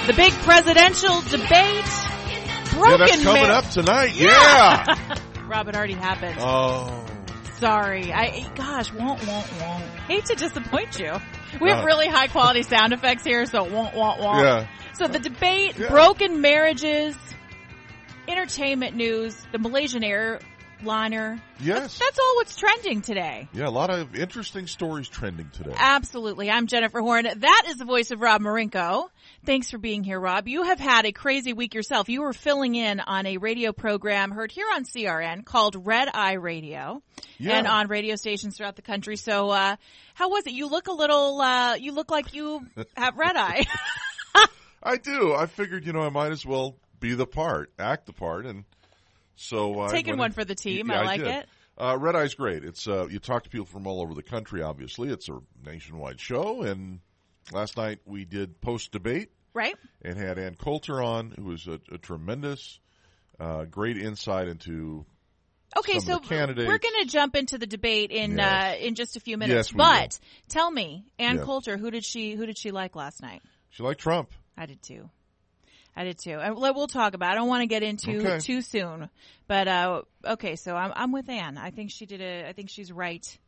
The big presidential debate. Broken that's coming up tonight. Yeah. Rob, it already happened. Oh. Sorry. Won't. Hate to disappoint you. We have really high quality sound effects here, so won't. Yeah. So the debate, broken marriages, entertainment news, the Malaysian airliner. Yes. That's all what's trending today. Yeah, a lot of interesting stories trending today. Absolutely. I'm Jennifer Horn. That is the voice of Rob Marinko. Thanks for being here, Rob. You have had a crazy week yourself. You were filling in on a radio program heard here on CRN called Red Eye Radio and on radio stations throughout the country. So, how was it? You look you look like you have red eye. I do. I figured, I might as well be the part, act the part, and so taking one for the team. Yeah, I like it. Red Eye's great. It's you talk to people from all over the country. Obviously, it's a nationwide show. And last night we did post debate, right? And had Ann Coulter on, who was a tremendous, great insight into. Okay, so we're going to jump into the debate in just a few minutes. Yes, but tell me, Ann Coulter, who did she like last night? She liked Trump. I did too. And we'll talk about it. I don't want to get into too soon. But okay, so I'm with Ann. I think she's right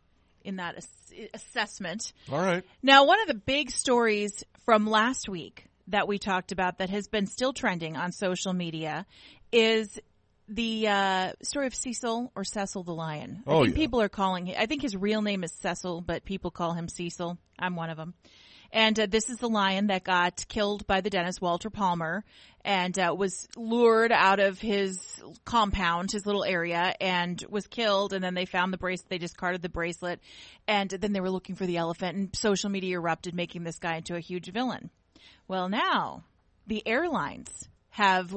in that assessment. All right. Now, one of the big stories from last week that we talked about that has been still trending on social media is the story of Cecil the lion. I think people are calling him. I think his real name is Cecil, but people call him Cecil. I'm one of them. And this is the lion that got killed by the dentist, Walter Palmer, and was lured out of his compound, his little area, and was killed. And then they found the bracelet. They discarded the bracelet. And then they were looking for the elephant, and social media erupted, making this guy into a huge villain. Well, now the airlines have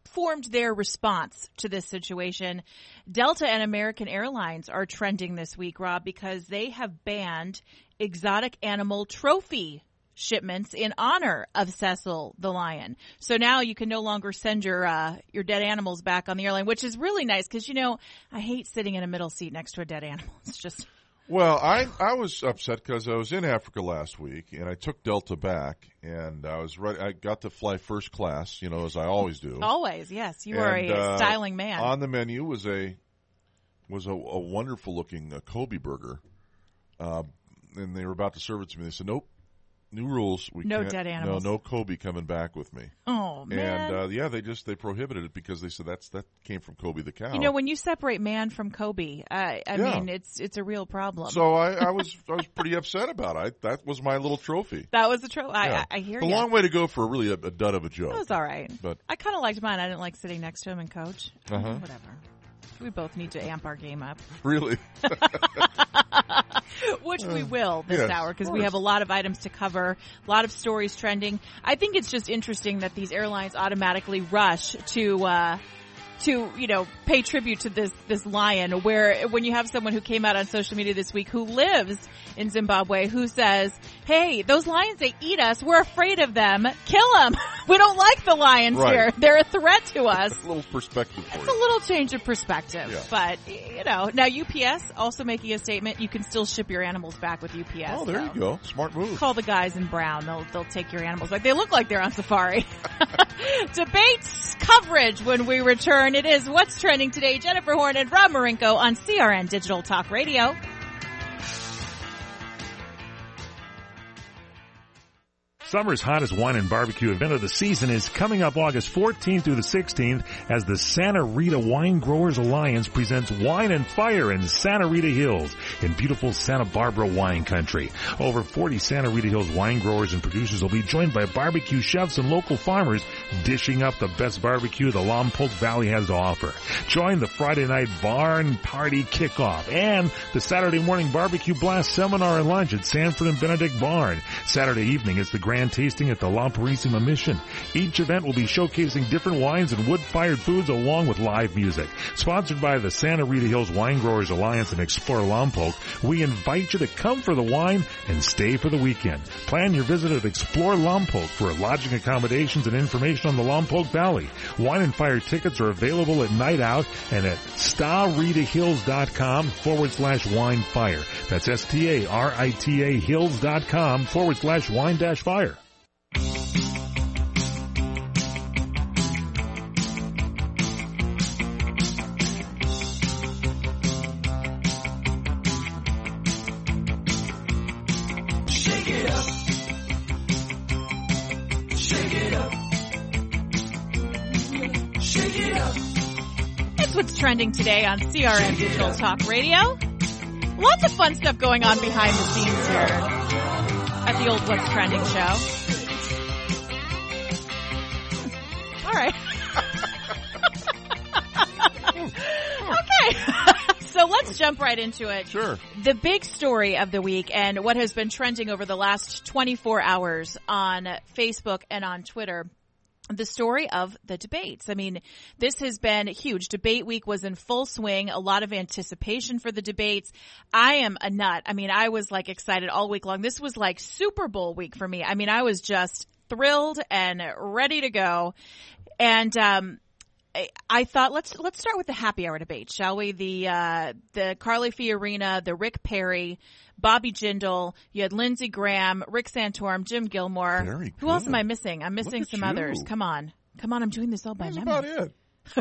formed their response to this situation. Delta and American Airlines are trending this week, Rob, because they have banned exotic animal trophy shipments in honor of Cecil the lion. So now you can no longer send your dead animals back on the airline, which is really nice because, I hate sitting in a middle seat next to a dead animal. It's just... Well, I was upset because I was in Africa last week, and I took Delta back, and I got to fly first class, as I always do. Always, yes. You are a styling man. On the menu was a wonderful-looking Kobe burger, and they were about to serve it to me. They said, nope. New rules. No dead animals. No Kobe coming back with me. Oh, man. And, they prohibited it because they said that came from Kobe the cow. When you separate man from Kobe, I mean, it's a real problem. So I was pretty upset about it. That was my little trophy. That was the trophy. I hear you. It's a long way to go for really a dud of a joke. It was all right. But I kind of liked mine. I didn't like sitting next to him and coach. Uh-huh. Whatever. We both need to amp our game up. Really? Which we will this hour because we have a lot of items to cover, a lot of stories trending. I think it's just interesting that these airlines automatically rush to pay tribute to this lion, where when you have someone who came out on social media this week who lives in Zimbabwe who says, hey, those lions, they eat us. We're afraid of them. Kill them. We don't like the lions here. They're a threat to us. A little perspective for you. It's a little change of perspective. Yeah. But, now UPS also making a statement. You can still ship your animals back with UPS. Oh, there you go. Smart move. Call the guys in brown. They'll take your animals back. They look like they're on safari. Debates coverage when we return. It is What's Trending Today. Jennifer Horn and Rob Marinko on CRN Digital Talk Radio. Summer's hottest wine and barbecue event of the season is coming up August 14th through the 16th as the Santa Rita Wine Growers Alliance presents Wine and Fire in Santa Rita Hills in beautiful Santa Barbara wine country. Over 40 Santa Rita Hills wine growers and producers will be joined by barbecue chefs and local farmers dishing up the best barbecue the Lompoc Valley has to offer. Join the Friday night barn party kickoff and the Saturday morning barbecue blast seminar and lunch at Sanford and Benedict Barn. Saturday evening is the grand tasting at the La Purísima Mission. Each event will be showcasing different wines and wood-fired foods along with live music. Sponsored by the Santa Rita Hills Wine Growers Alliance and Explore Lompoc, we invite you to come for the wine and stay for the weekend. Plan your visit at Explore Lompoc for lodging accommodations and information on the Lompoc Valley. Wine and Fire tickets are available at Night Out and at starritahills.com/winefire. That's STARITA hills.com/wine-fire. what's trending today on CRN Digital Talk Radio. Lots of fun stuff going on behind the scenes here at the old What's Trending show. All right. Okay. So let's jump right into it. Sure. The big story of the week and what has been trending over the last 24 hours on Facebook and on Twitter, the story of the debates. I mean, this has been huge. Debate week was in full swing, a lot of anticipation for the debates. I am a nut. I mean, I was like excited all week long. This was like Super Bowl week for me. I mean, I was just thrilled and ready to go. And, I thought let's start with the happy hour debate, shall we? The Carly Fiorina, the Rick Perry, Bobby Jindal. You had Lindsey Graham, Rick Santorum, Jim Gilmore. Very Who else good. am I missing? I'm missing some you. others. Come on. I'm doing this all by That's memory. about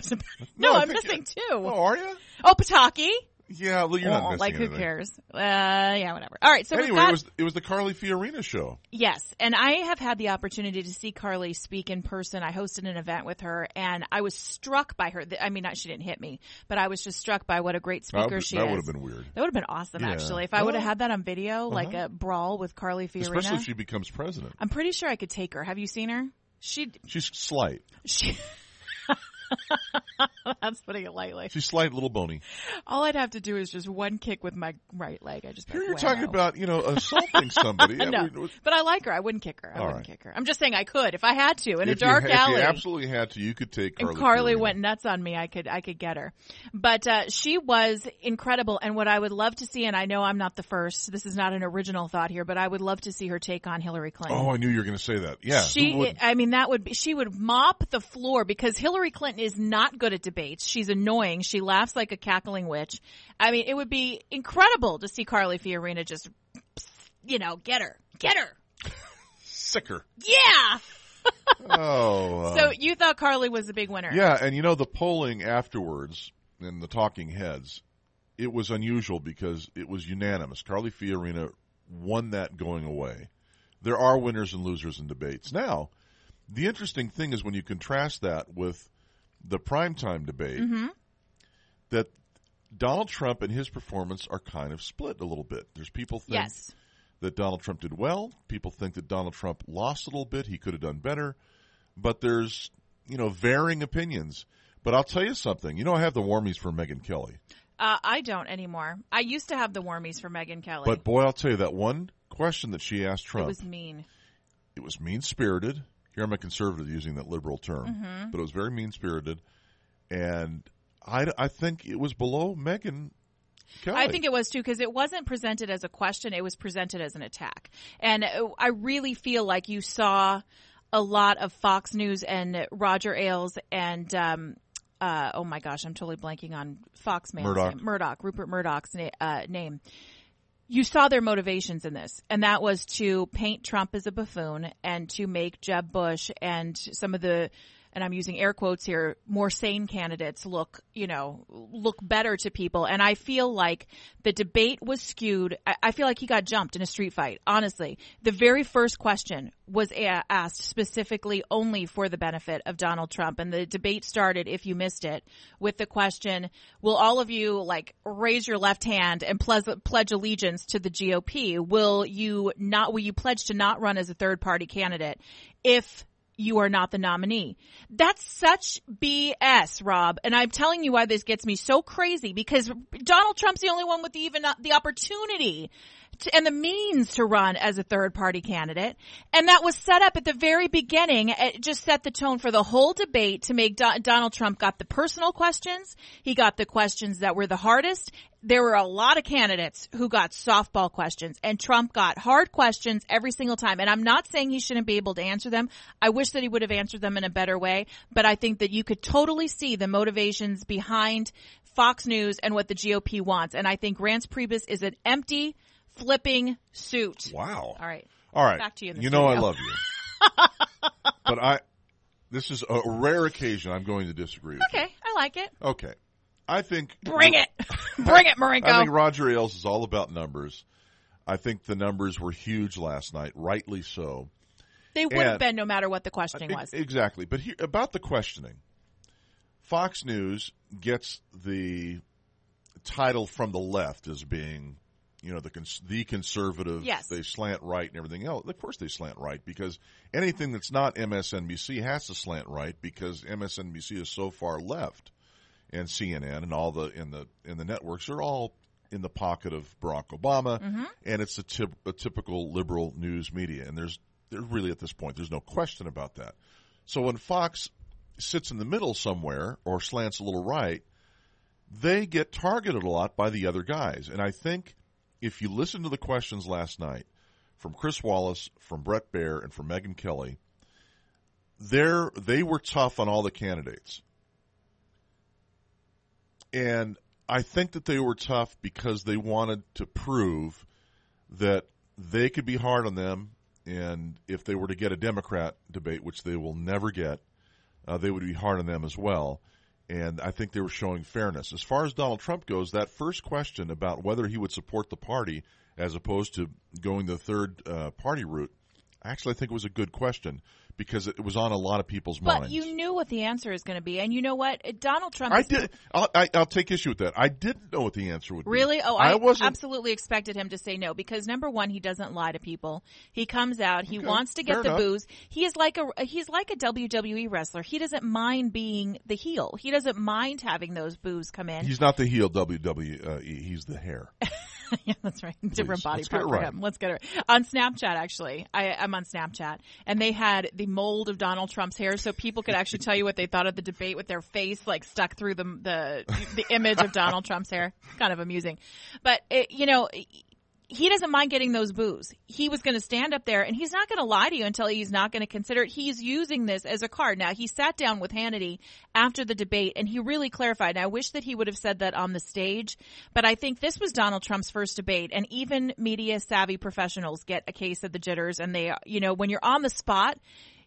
it. No, I I'm think- missing two. Oh, are you? Oh, Pataki. Yeah, well, you're not missing like, who anything. cares? Yeah, whatever. All right, so Anyway, we've got... it was the Carly Fiorina show. Yes, and I have had the opportunity to see Carly speak in person. I hosted an event with her, and I was struck by her. I mean, she didn't hit me, but I was just struck by what a great speaker she is. That would have been weird. That would have been awesome, Yeah. actually. If I would have had that on video, like a brawl with Carly Fiorina. Especially if she becomes president. I'm pretty sure I could take her. Have you seen her? She's slight. That's putting it lightly. She's slight, little bony. All I'd have to do is just one kick with my right leg. I just Here like, you're whammo. talking about, assaulting somebody. No, but I like her. I wouldn't kick her. I All wouldn't right. kick her. I'm just saying I could if I had to in a If dark alley. If you absolutely had to, you could take Carly. And Carly Fiorina. went nuts on me. I could get her, but she was incredible. And what I would love to see, and I know I'm not the first. This is not an original thought here, but I would love to see her take on Hillary Clinton. Oh, I knew you were going to say that. Yeah. who wouldn't? She would mop the floor because Hillary Clinton is not good at debates. She's annoying. She laughs like a cackling witch. I mean, it would be incredible to see Carly Fiorina just, get her. Sicker. Yeah. Oh. So you thought Carly was the big winner. Yeah, and the polling afterwards in the talking heads, it was unusual because it was unanimous. Carly Fiorina won that going away. There are winners and losers in debates. Now, the interesting thing is when you contrast that with the primetime debate, that Donald Trump and his performance are kind of split a little bit. There's people think that Donald Trump did well. People think that Donald Trump lost a little bit. He could have done better. But there's, varying opinions. But I'll tell you something. I have the warmies for Megyn Kelly. I don't anymore. I used to have the warmies for Megyn Kelly. But, boy, I'll tell you, that one question that she asked Trump. It was mean. It was mean-spirited. Here I'm a conservative using that liberal term. But it was very mean-spirited. And I think it was below Megyn Kelly. I think it was, too, because it wasn't presented as a question. It was presented as an attack. And I really feel like you saw a lot of Fox News and Roger Ailes and oh my gosh, I'm totally blanking on Fox man's name. Rupert Murdoch's name. You saw their motivations in this, and that was to paint Trump as a buffoon and to make Jeb Bush and some of the, and I'm using air quotes here, more sane candidates look better to people. And I feel like the debate was skewed. I feel like he got jumped in a street fight, honestly. The very first question was asked specifically only for the benefit of Donald Trump. And the debate started, if you missed it, with the question, will all of you raise your left hand and pledge allegiance to the GOP? Will you pledge to not run as a third party candidate if you are not the nominee? That's such BS, Rob. And I'm telling you why this gets me so crazy, because Donald Trump's the only one with the opportunity and the means to run as a third-party candidate. And that was set up at the very beginning. It just set the tone for the whole debate to make Donald Trump got the personal questions. He got the questions that were the hardest. There were a lot of candidates who got softball questions, and Trump got hard questions every single time. And I'm not saying he shouldn't be able to answer them. I wish that he would have answered them in a better way. But I think that you could totally see the motivations behind Fox News and what the GOP wants. And I think Reince Priebus is an empty, flipping suit. Wow. All right. Back to you in the You know studio. I love you. But this is a rare occasion I'm going to disagree with Okay, I like it. you. Okay. I think... Bring it. Bring it, Marinko. I think Roger Ailes is all about numbers. I think the numbers were huge last night, rightly so. They would have been no matter what the questioning was. Exactly. But here, about the questioning, Fox News, gets the title from the left as being, the conservative. Yes. They slant right and everything else. Of course they slant right, because anything that's not MSNBC has to slant right, because MSNBC is so far left, and CNN and all the networks are all in the pocket of Barack Obama, and it's a typical liberal news media. And there's really, at this point, there's no question about that. So when Fox sits in the middle somewhere or slants a little right, they get targeted a lot by the other guys. And I think if you listen to the questions last night from Chris Wallace, from Bret Baier, and from Megyn Kelly, they were tough on all the candidates. And I think that they were tough because they wanted to prove that they could be hard on them, and if they were to get a Democrat debate, which they will never get, they would be hard on them as well. And I think they were showing fairness. As far as Donald Trump goes, that first question about whether he would support the party as opposed to going the third party route, actually I think it was a good question, because it was on a lot of people's minds. But you knew what the answer is going to be, and you know what? Donald Trump. I did. I'll take issue with that. I didn't know what the answer would be. Really? Oh, I wasn't. Absolutely expected him to say no, because number one, he doesn't lie to people. He comes out. He wants to get the booze. He is like a WWE wrestler. He doesn't mind being the heel. He doesn't mind having those boos come in. He's not the heel WWE. He's the hair. Yeah, that's right. Different body Let's part get it for right. him. Let's get it right. On Snapchat, actually. I'm on Snapchat. And they had the mold of Donald Trump's hair so people could actually tell you what they thought of the debate with their face like stuck through the image of Donald Trump's hair. Kind of amusing. But, he doesn't mind getting those boos. He was going to stand up there, and he's not going to lie to you until he's not going to consider it. He's using this as a card. Now, he sat down with Hannity after the debate, and he really clarified. And I wish that he would have said that on the stage, but I think this was Donald Trump's first debate, and even media-savvy professionals get a case of the jitters, and they, when you're on the spot,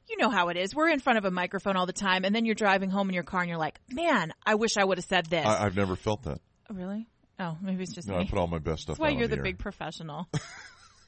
you know how it is. We're in front of a microphone all the time, and then you're driving home in your car, and you're like, man, I wish I would have said this. I've never felt that. Really? Oh, maybe it's just no, me. I put all my best stuff That's why out you're the air. big professional.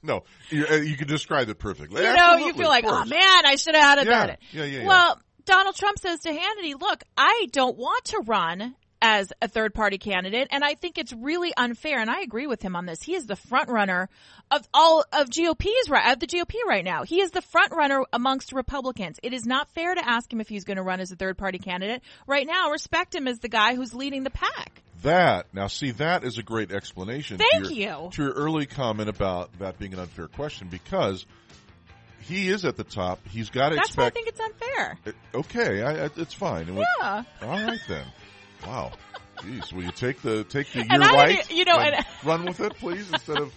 No, you can describe it perfectly. You feel like, oh man, I should have done it. Yeah. Well, Donald Trump says to Hannity, look, I don't want to run as a third party candidate, and I think it's really unfair, and I agree with him on this. He is the front runner of the GOP right now. He is the front runner amongst Republicans. It is not fair to ask him if he's going to run as a third party candidate. Right now, respect him as the guy who's leading the pack. That is a great explanation. Thank you. To your early comment about that being an unfair question, because he is at the top. He's got to That's why I expect. think it's unfair. Okay, it's fine. Yeah. All right then. Wow. Jeez, will you take the you're And right and run with it, please, instead of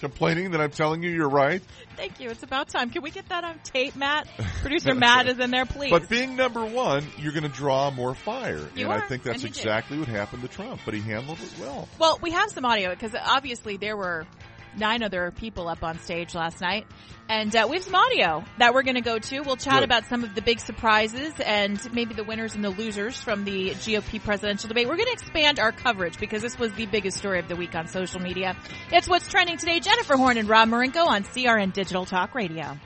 complaining that I'm telling you you're right? Thank you. It's about time. Can we get that on tape, Matt? Producer Matt is in there, please. But being number one, you're going to draw more fire. I think that's and exactly what happened to Trump, but he handled it well. Well, we have some audio because obviously there were 9 other people up on stage last night. And we have some audio that we're going to go to. We'll chat about some of the big surprises and maybe the winners and the losers from the GOP presidential debate. We're going to expand our coverage because this was the biggest story of the week on social media. It's What's Trending Today. Jennifer Horn and Rob Marinko on CRN Digital Talk Radio.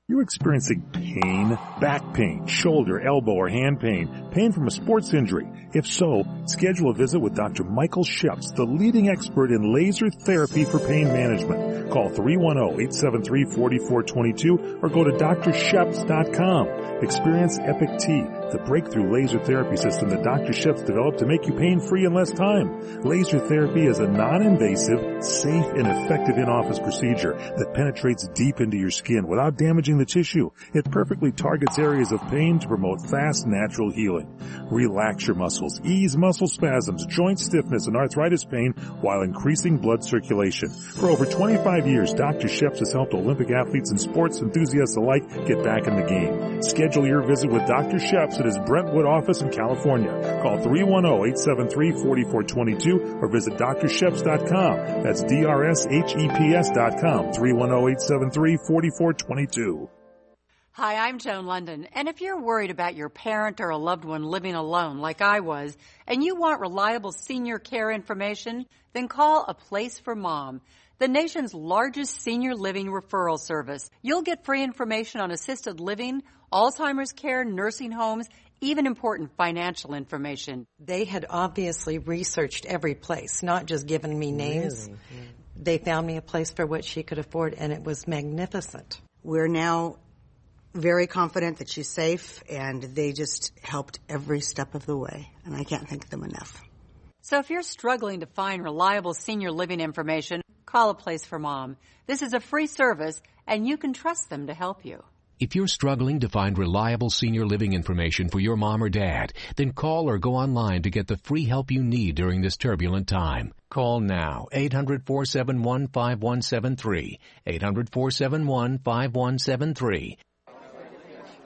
You experiencing pain, back pain, shoulder, elbow, or hand pain from a sports injury? If so, schedule a visit with Dr. Michael Sheps, the leading expert in laser therapy for pain management. Call 310-873-4422 or go to drsheps.com. Experience Epic T, the breakthrough laser therapy system that Dr. Sheps developed to make you pain-free in less time. Laser therapy is a non-invasive, safe, and effective in-office procedure that penetrates deep into your skin without damaging the tissue. It perfectly targets areas of pain to promote fast, natural healing. Relax your muscles, ease muscle spasms, joint stiffness, and arthritis pain while increasing blood circulation. For over 25 years, Dr. Sheps has helped Olympic athletes and sports enthusiasts alike get back in the game. Schedule your visit with Dr. Sheps at his Brentwood office in California. Call 310-873-4422 or visit drsheps.com. That's DRSHEPS.com. 310-873-4422. Hi, I'm Joan London, and if you're worried about your parent or a loved one living alone like I was, and you want reliable senior care information, then call A Place for Mom, the nation's largest senior living referral service. You'll get free information on assisted living, Alzheimer's care, nursing homes, even important financial information. They had obviously researched every place, not just given me names. Really? Yeah. They found me a place for what she could afford, and it was magnificent. We're now very confident that she's safe, and they just helped every step of the way, and I can't thank them enough. So if you're struggling to find reliable senior living information, call A Place for Mom. This is a free service, and you can trust them to help you. If you're struggling to find reliable senior living information for your mom or dad, then call or go online to get the free help you need during this turbulent time. Call now, 800-471-5173, 800-471-5173.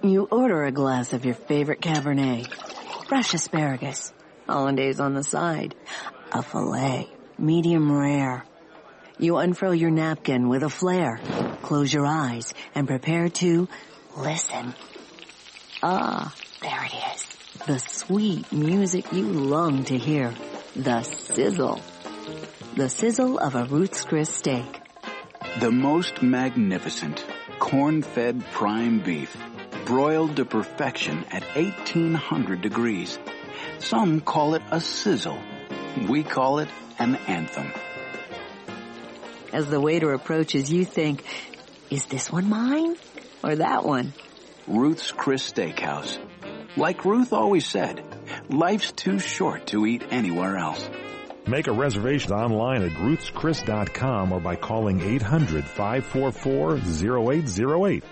You order a glass of your favorite Cabernet, fresh asparagus, hollandaise on the side, a filet, medium rare. You unfurl your napkin with a flair, close your eyes, and prepare to listen. Ah, there it is. The sweet music you long to hear. The sizzle. The sizzle of a Ruth's Chris steak. The most magnificent corn-fed prime beef, broiled to perfection at 1,800 degrees. Some call it a sizzle. We call it an anthem. As the waiter approaches, you think, is this one mine or that one? Ruth's Chris Steakhouse. Like Ruth always said, life's too short to eat anywhere else. Make a reservation online at ruthschris.com or by calling 800-544-0808.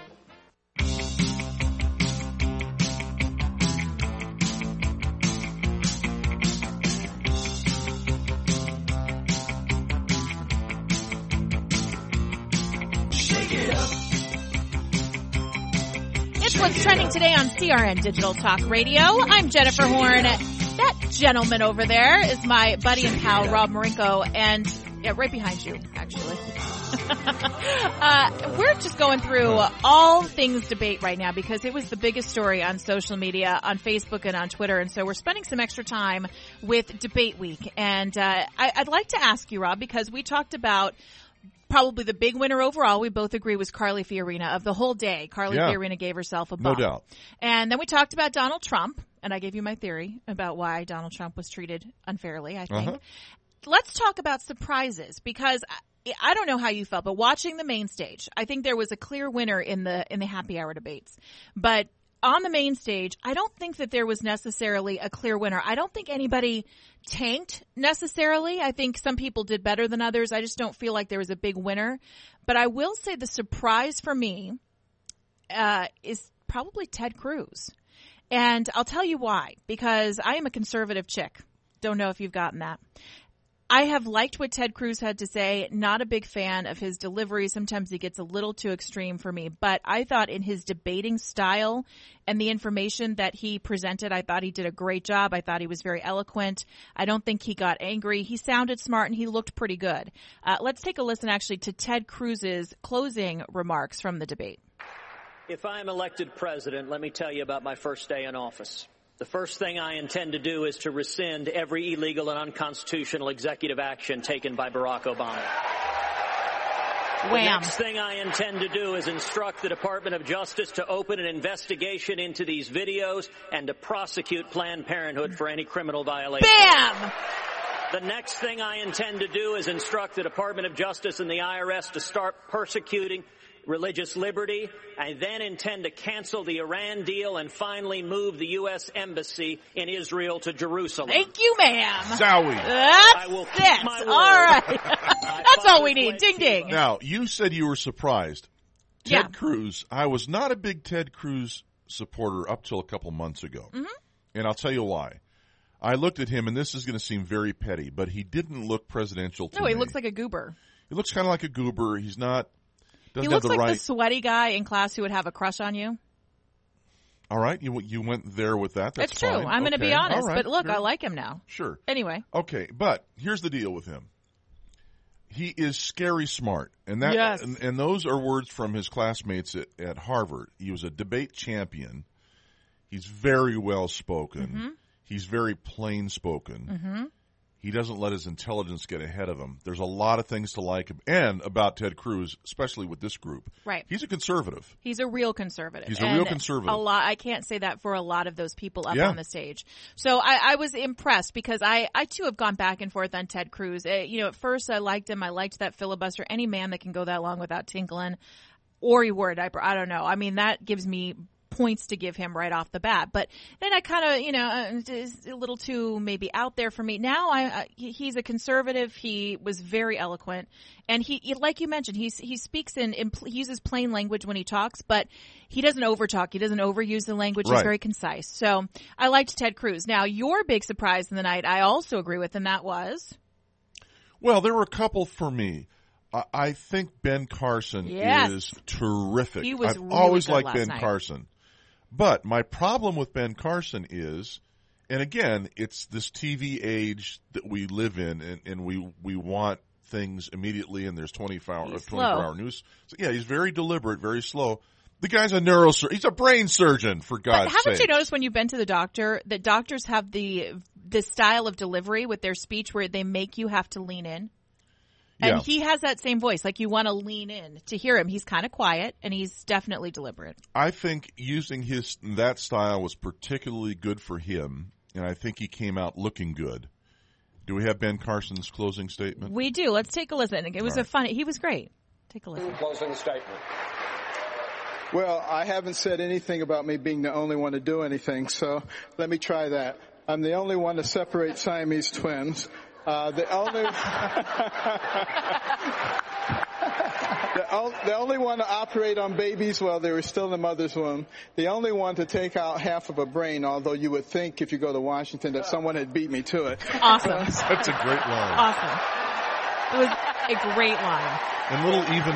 It's what's trending today on CRN Digital Talk Radio. I'm Jennifer Horn. That gentleman over there is my buddy and pal, Rob Marinko, and right behind you, actually. We're just going through all things debate right now because it was the biggest story on social media, on Facebook and on Twitter, and so we're spending some extra time with Debate Week. And I'd like to ask you, Rob, because we talked about probably the big winner overall, we both agree, was Carly Fiorina. Of the whole day, Carly Fiorina gave herself a bump. No doubt. And then we talked about Donald Trump, and I gave you my theory about why Donald Trump was treated unfairly, I think. Let's talk about surprises, because I don't know how you felt, but watching the main stage, I think there was a clear winner in the happy hour debates. But on the main stage, I don't think that there was necessarily a clear winner. I don't think anybody tanked necessarily. I think some people did better than others. I just don't feel like there was a big winner. But I will say the surprise for me is probably Ted Cruz. And I'll tell you why. Because I am a conservative chick. Don't know if you've gotten that. I have liked what Ted Cruz had to say. Not a big fan of his delivery. Sometimes he gets a little too extreme for me. But I thought in his debating style and the information that he presented, I thought he did a great job. I thought he was very eloquent. I don't think he got angry. He sounded smart and he looked pretty good. Let's take a listen actually to Ted Cruz's closing remarks from the debate. If I am elected president, let me tell you about my first day in office. The first thing I intend to do is to rescind every illegal and unconstitutional executive action taken by Barack Obama. Wham. The next thing I intend to do is instruct the Department of Justice to open an investigation into these videos and to prosecute Planned Parenthood for any criminal violation. Bam! The next thing I intend to do is instruct the Department of Justice and the IRS to start persecuting religious liberty. I then intend to cancel the Iran deal and finally move the U.S. Embassy in Israel to Jerusalem. Thank you, ma'am. Zowie. That's it. All right. That's all we need. Ding, ding. Now, you said you were surprised. Ted Cruz, I was not a big Ted Cruz supporter up till a couple months ago. Mm-hmm. And I'll tell you why. I looked at him, and this is going to seem very petty, but he didn't look presidential to me. No, he looks like a goober. He looks kind of like a goober. He's not... He looks like the sweaty guy in class who would have a crush on you. All right. You went there with that. That's It's true. fine. I'm going to be honest. Right. But look, sure. I like him now. Sure. Anyway. Okay. But here's the deal with him. He is scary smart. And that, yes. and those are words from his classmates at Harvard. He was a debate champion. He's very well spoken. Mm-hmm. He's very plain spoken. Mm-hmm. He doesn't let his intelligence get ahead of him. There's a lot of things to like and about Ted Cruz, especially with this group. Right. He's a conservative. He's a real conservative. He's a real conservative. I can't say that for a lot of those people up on the stage. So I was impressed because I too have gone back and forth on Ted Cruz. At first I liked him. I liked that filibuster. Any man that can go that long without tinkling, or he wore a diaper. I don't know. I mean, that gives me points to give him right off the bat. But then I kind of, is a little too maybe out there for me. Now he's a conservative. He was very eloquent. And he like you mentioned, he speaks he uses plain language when he talks, but he doesn't overtalk. He doesn't overuse the language. Right. He's very concise. So I liked Ted Cruz. Now, your big surprise in the night, I also agree with, and that was? Well, there were a couple for me. I think Ben Carson is terrific. He was I've really always good liked last Ben night. Carson. But my problem with Ben Carson is, and again, it's this TV age that we live in, and we want things immediately, and there's 24-hour news. So, yeah, he's very deliberate, very slow. The guy's a neurosurgeon. He's a brain surgeon, for God's sake. Haven't you noticed when you've been to the doctor that doctors have the style of delivery with their speech where they make you have to lean in? And he has that same voice. Like, you want to lean in to hear him. He's kind of quiet, and he's definitely deliberate. I think using that style was particularly good for him, and I think he came out looking good. Do we have Ben Carson's closing statement? We do. Let's take a listen. It was he was great. Take a listen. Closing statement. Well, I haven't said anything about me being the only one to do anything, so let me try that. I'm the only one to separate Siamese twins. The only one to operate on babies while they were still in the mother's womb. The only one to take out half of a brain, although you would think if you go to Washington that someone had beat me to it. Awesome. That's a great line. Awesome. It was a great line. And little evil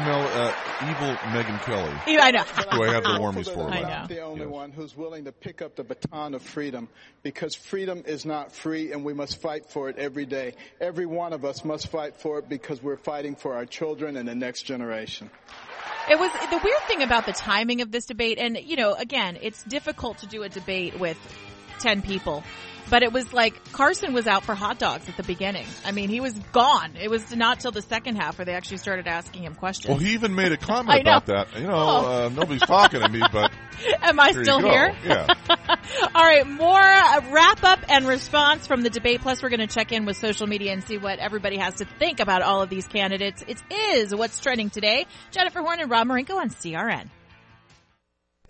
Megyn Kelly. I know. Who I have the warmies for. I'm not the only one who's willing to pick up the baton of freedom, because freedom is not free, and we must fight for it every day. Every one of us must fight for it because we're fighting for our children and the next generation. It was the weird thing about the timing of this debate, and, again, it's difficult to do a debate with 10 people. But it was like Carson was out for hot dogs at the beginning. I mean, he was gone. It was not till the second half where they actually started asking him questions. Well, he even made a comment about that. Nobody's talking to me, but am I still here? Yeah. All right, more wrap up and response from the debate. Plus, we're going to check in with social media and see what everybody has to think about all of these candidates. It is What's Trending Today. Jennifer Horn and Rob Marinko on CRN.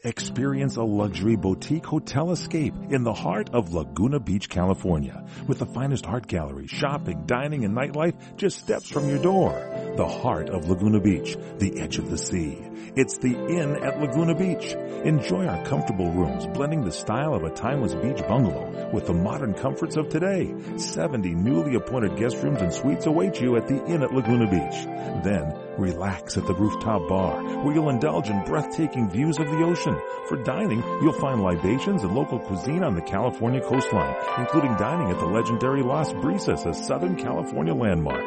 Experience a luxury boutique hotel escape in the heart of Laguna Beach, California. With the finest art gallery, shopping, dining, and nightlife just steps from your door. The heart of Laguna Beach, the edge of the sea. It's the Inn at Laguna Beach. Enjoy our comfortable rooms, blending the style of a timeless beach bungalow with the modern comforts of today. 70 newly appointed guest rooms and suites await you at the Inn at Laguna Beach. Then, relax at the rooftop bar, where you'll indulge in breathtaking views of the ocean. For dining, you'll find libations and local cuisine on the California coastline, including dining at the legendary Las Brisas, a Southern California landmark.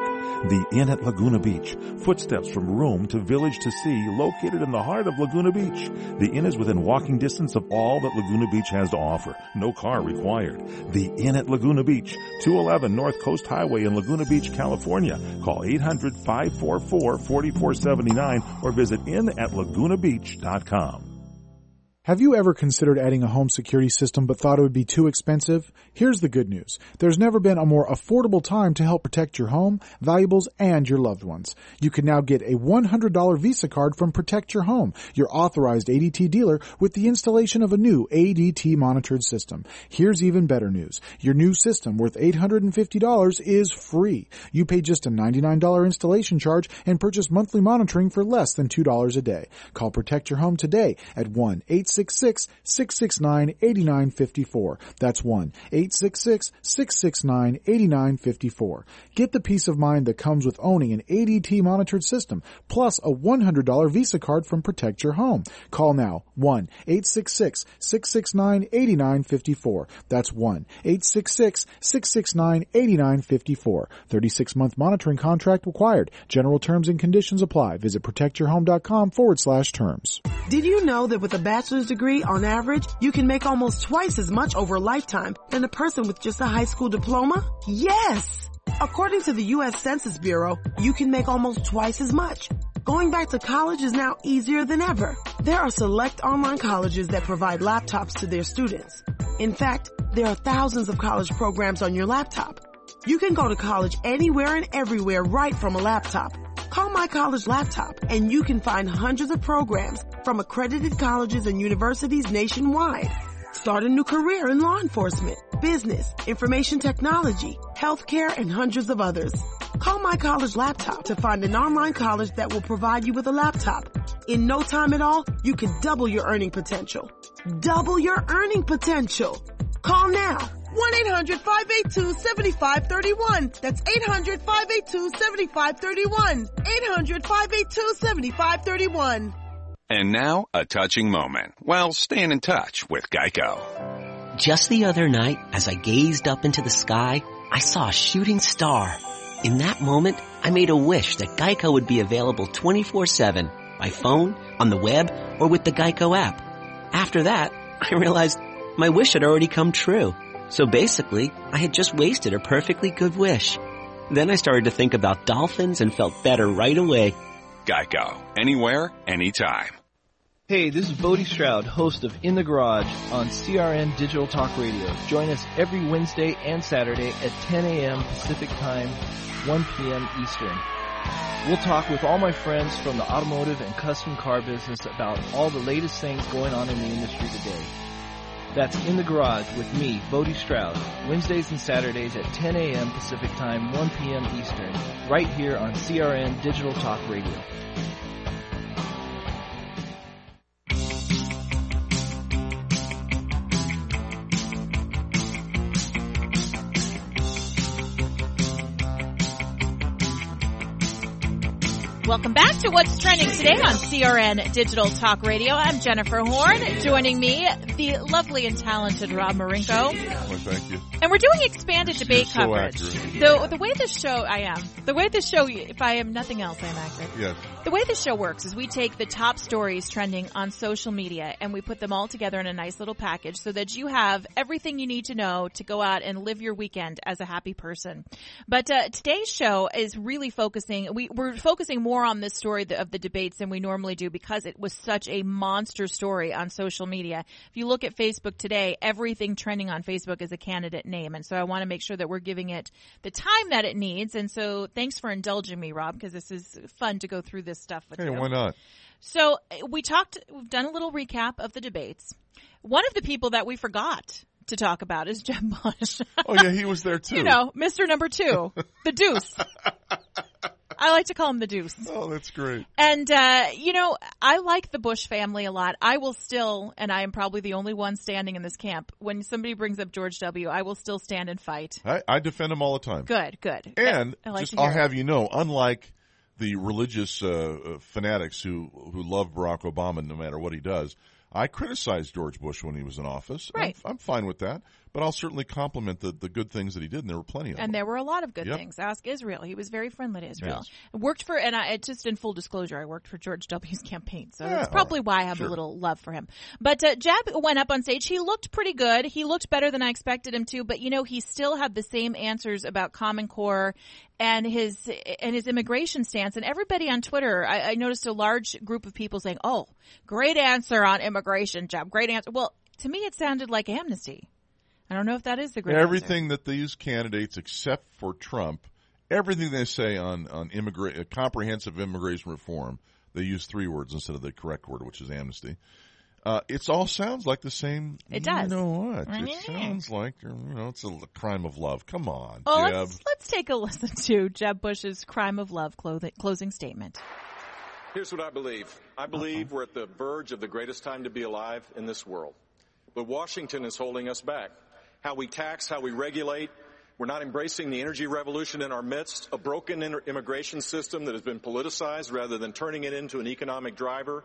The Inn at Laguna Beach, footsteps from room to village to sea, located in the heart of Laguna Beach. The Inn is within walking distance of all that Laguna Beach has to offer. No car required. The Inn at Laguna Beach, 211 North Coast Highway in Laguna Beach, California. Call 800-544-4479 or visit inatlagunabeach.com. Have you ever considered adding a home security system but thought it would be too expensive? Here's the good news. There's never been a more affordable time to help protect your home, valuables, and your loved ones. You can now get a $100 Visa card from Protect Your Home, your authorized ADT dealer, with the installation of a new ADT monitored system. Here's even better news. Your new system, worth $850, is free. You pay just a $99 installation charge and purchase monthly monitoring for less than $2 a day. Call Protect Your Home today at 1-866-669-8954. That's 1-866-669-8954. Get the peace of mind that comes with owning an ADT monitored system, plus a $100 Visa card from Protect Your Home. Call now, 1-866-669-8954. That's 1-866-669-8954. 36-month monitoring contract required. General terms and conditions apply. Visit protectyourhome.com/terms. Did you know that with a bachelor's degree, on average, you can make almost twice as much over a lifetime than a person with just a high school diploma? Yes! According to the U.S. Census Bureau, you can make almost twice as much. Going back to college is now easier than ever. There are select online colleges that provide laptops to their students. In fact, there are thousands of college programs on your laptop. You can go to college anywhere and everywhere right from a laptop. Call My College Laptop and you can find hundreds of programs from accredited colleges and universities nationwide. Start a new career in law enforcement, business, information technology, healthcare, and hundreds of others. Call My College Laptop to find an online college that will provide you with a laptop. In no time at all, you can double your earning potential. Double your earning potential. Call now. 1-800-582-7531. That's 800-582-7531. 800-582-7531. And now, a touching moment. Well, staying in touch with Geico. Just the other night, as I gazed up into the sky, I saw a shooting star. In that moment, I made a wish that Geico would be available 24/7, by phone, on the web, or with the Geico app. After that, I realized my wish had already come true. So basically, I had just wasted a perfectly good wish. Then I started to think about dolphins and felt better right away. Geico. Anywhere, anytime. Hey, this is Bodie Stroud, host of In the Garage on CRN Digital Talk Radio. Join us every Wednesday and Saturday at 10 a.m. Pacific Time, 1 p.m. Eastern. We'll talk with all my friends from the automotive and custom car business about all the latest things going on in the industry today. That's In the Garage with me, Bodie Stroud, Wednesdays and Saturdays at 10 a.m. Pacific Time, 1 p.m. Eastern, right here on CRN Digital Talk Radio. Welcome back to What's Trending today on CRN Digital Talk Radio. I'm Jennifer Horn. Joining me, the lovely and talented Rob Marinko. Well, thank you. And we're doing expanded debate coverage. So the way this show, if I am nothing else, I am accurate. Yes. The way this show works is we take the top stories trending on social media and we put them all together in a nice little package so that you have everything you need to know to go out and live your weekend as a happy person. But today's show is really focusing, we're focusing more on this story of the debates than we normally do because it was such a monster story on social media. If you look at Facebook today, everything trending on Facebook is a candidate name. And so I want to make sure that we're giving it the time that it needs. And so thanks for indulging me, Rob, because this is fun to go through this stuff with you. Hey, why not? So we've done a little recap of the debates. One of the people that we forgot to talk about is Jeb Bush. Oh, yeah, he was there too. You know, Mr. Number 2, the Deuce. I like to call him the Deuce. Oh, that's great. And, I like the Bush family a lot. I will still, and I am probably the only one standing in this camp, when somebody brings up George W., I will still stand and fight. I defend him all the time. Good. And I'll have you know, unlike the religious fanatics who love Barack Obama no matter what he does, I criticized George Bush when he was in office. Right. I'm fine with that. But I'll certainly compliment the good things that he did, and there were plenty of them. And there were a lot of good things. Ask Israel. He was very friendly to Israel. Yes. Worked for, and just in full disclosure, I worked for George W.'s campaign, so that's probably why I have a little love for him. But Jeb went up on stage. He looked pretty good. He looked better than I expected him to, but he still had the same answers about Common Core and his immigration stance. And everybody on Twitter, I noticed a large group of people saying, "Oh, great answer on immigration, Jeb. Great answer." Well, to me, it sounded like amnesty. I don't know if that is the great Everything answer. that these candidates, except for Trump, everything they say on comprehensive immigration reform, they use 3 words instead of the correct word, which is amnesty. It all sounds like the same. It does. You know what? It sounds like it's a crime of love. Come on, well, Jeb. Let's take a listen to Jeb Bush's crime of love closing statement. Here's what I believe. I believe we're at the verge of the greatest time to be alive in this world. But Washington is holding us back. How we tax, how we regulate. We're not embracing the energy revolution in our midst, a broken immigration system that has been politicized rather than turning it into an economic driver.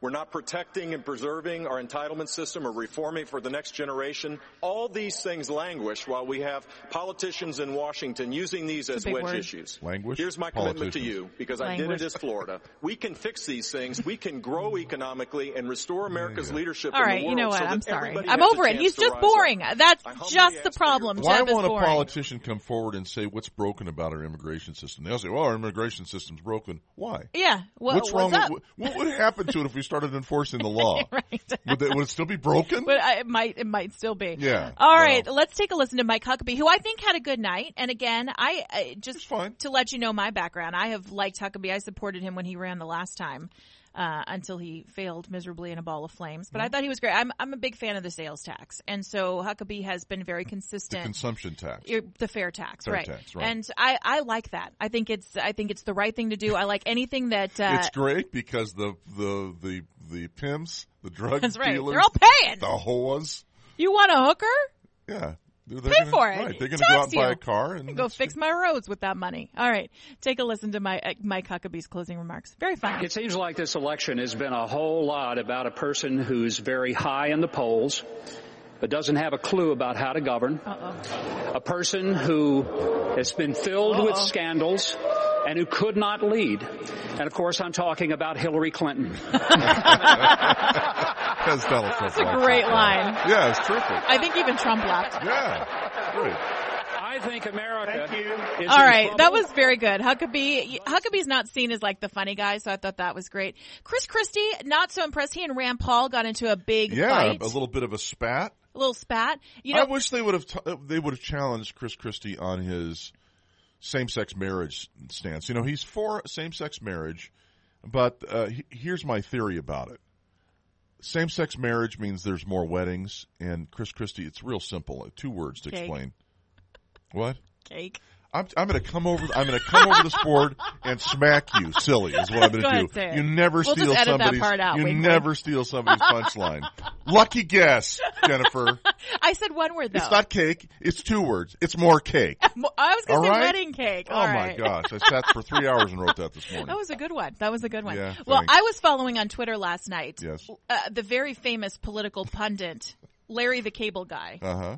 We're not protecting and preserving our entitlement system or reforming for the next generation. All these things languish while we have politicians in Washington using these as wedge issues. Languish? Here's my commitment to you, because I did it as Florida. We can fix these things. We can grow economically and restore America's leadership in the world. All right, you know what? So I'm sorry. everybody I'm has a over it. chance He's to just rise boring. up. That's just the problem. Why Jeb is won't a boring. politician come forward and say what's broken about our immigration system? They'll say, well, our immigration system's broken. Why? Yeah. What's wrong up? What would happen to it if we started enforcing the law? Right. Would it still be broken? But it might still be. Yeah. All right, let's take a listen to Mike Huckabee, who I think had a good night. And again, I just to let you know my background, I have liked Huckabee. I supported him when he ran the last time. Until he failed miserably in a ball of flames. But I thought he was great. I'm a big fan of the sales tax. And so Huckabee has been very consistent. The consumption tax. The fair tax, fair right. Tax, right. And I like that. I think it's the right thing to do. I like anything that it's great because the pimps, the drug that's right. dealers, they're all paying. The whores. You want a hooker? Yeah. Pay for it. Right. They're going to go out and buy a car and go fix my roads with that money. All right. Take a listen to Mike Huckabee's closing remarks. Very fun. It seems like this election has been a whole lot about a person who's very high in the polls, but doesn't have a clue about how to govern. A person who has been filled with scandals and who could not lead. And, of course, I'm talking about Hillary Clinton. That's Donald Trump. That's a great line. Yeah, it's terrific. I think even Trump laughed. Yeah, great. I think America is all right, in that was very good. Huckabee's not seen as like the funny guy, so I thought that was great. Chris Christie, not so impressed. He and Rand Paul got into a big fight. A little bit of a spat. A little spat. You know, I wish they would have challenged Chris Christie on his same-sex marriage stance. You know, he's for same-sex marriage, but here's my theory about it. Same-sex marriage means there's more weddings, and Chris Christie, it's real simple. 2 words to explain. What? Cake. I'm going to come over. I'm going to come over this board and smack you, silly. Is what I'm going to do. Say it. You never we'll steal just edit somebody's. That part out. You Wait, never steal somebody's punchline. Lucky guess, Jennifer. I said 1 word though. It's not cake. It's 2 words. It's more cake. I was going to say wedding cake. Oh my gosh! I sat for 3 hours and wrote that this morning. That was a good one. Yeah, well, I was following on Twitter last night. Yes. The very famous political pundit, Larry the Cable Guy. Uh-huh.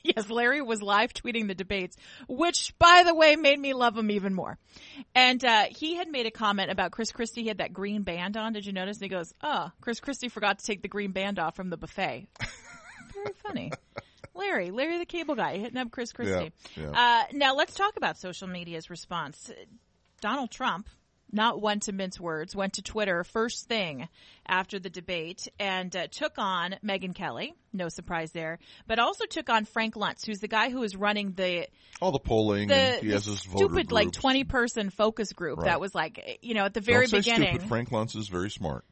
Yes, Larry was live tweeting the debates, which, by the way, made me love him even more. And he had made a comment about Chris Christie. He had that green band on. Did you notice? And he goes, "Oh, Chris Christie forgot to take the green band off from the buffet." Very funny. Larry the Cable Guy, hitting up Chris Christie. Yeah. Now, let's talk about social media's response. Donald Trump, not one to mince words, went to Twitter first thing after the debate and took on Megyn Kelly. No surprise there. But also took on Frank Luntz, who's the guy who is running all the polling. And he has his stupid, voter 20-person focus group right. That was at the very beginning. Stupid. Frank Luntz is very smart.